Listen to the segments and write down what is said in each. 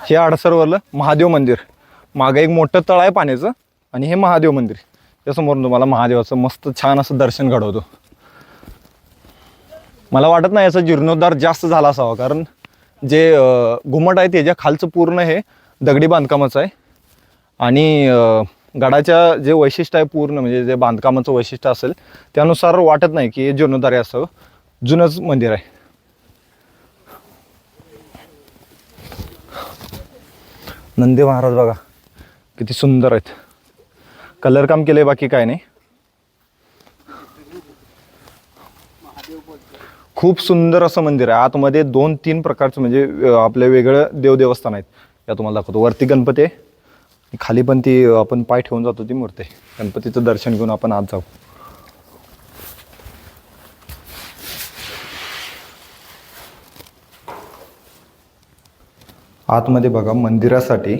हे हडसरवरलं महादेव मंदिर, मागे एक मोठं तळ आहे पाण्याचं आणि हे महादेव मंदिर. त्यासमोरून तुम्हाला महादेवाचं मस्त छान असं दर्शन घडवतो. मला वाटत नाही याचा जीर्णोद्धार जास्त झाला असावा, कारण जे घुमट आहे त्याच्या खालचं पूर्ण हे दगडी बांधकामाचं आहे. आणि गडाच्या जे वैशिष्ट्य आहे पूर्ण, म्हणजे जे बांधकामाचं वैशिष्ट्य असेल त्यानुसार वाटत नाही की हे जीर्णोद्धार असावं, जुनंच मंदिर आहे. नंदी महाराज बघा किती सुंदर आहेत, कलर काम केलंय, बाकी काय नाही. खूप सुंदर असं मंदिर आहे. आतमध्ये 2-3 प्रकारचं म्हणजे आपले वेगळं देवस्थान आहेत. या तुम्हाला दाखवतो. वरती गणपती आहे, खाली पण ती आपण पाय ठेवून जातो ती मूर्ती आहे. गणपतीचं दर्शन घेऊन आपण आत जाऊ. आतमध्ये बघा मंदिरासाठी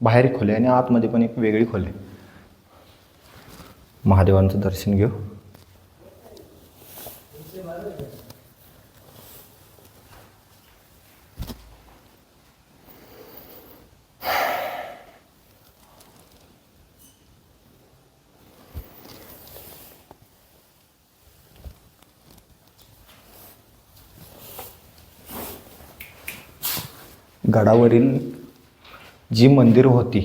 बाहेर खोली आणि आतमध्ये पण एक वेगळी खोली. महादेवांचं दर्शन घेऊ. गडावरील जी मंदिरं होती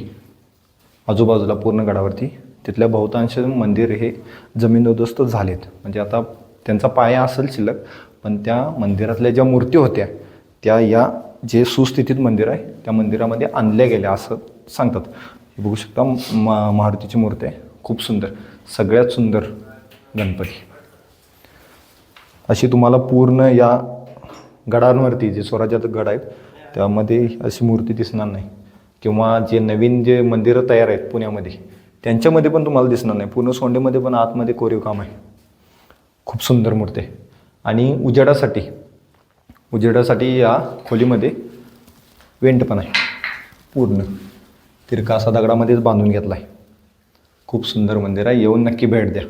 आजूबाजूला पूर्ण गडावरती, तिथल्या बहुतांश मंदिर हे जमीनदोस्त झालेत. म्हणजे आता त्यांचा पाया असेल शिल्लक, पण त्या मंदिरातल्या ज्या मूर्ती होत्या त्या या जे सुस्थितीत मंदिर आहे त्या मंदिरामध्ये आणल्या गेल्या असं सांगतात. हे बघू शकता मारुतीची मूर्ती आहे, खूप सुंदर, सगळ्यात सुंदर गणपती. अशी तुम्हाला पूर्ण या गडांवरती जे स्वराज्यात गड आहेत त्यामध्ये अशी मूर्ती दिसणार नाही. किंवा जे नवीन जे मंदिरं तयार आहेत पुण्यामध्ये त्यांच्यामध्ये पण तुम्हाला दिसणार नाही. पूर्ण सोंडेमध्ये पण आतमध्ये कोरीव काम आहे, खूप सुंदर मूर्ती आहे. आणि उजेडासाठी या खोलीमध्ये वेंट पण आहे, पूर्ण तिरका असा दगडामध्येच बांधून घेतला आहे. खूप सुंदर मंदिर आहे, येऊन नक्की भेट द्या.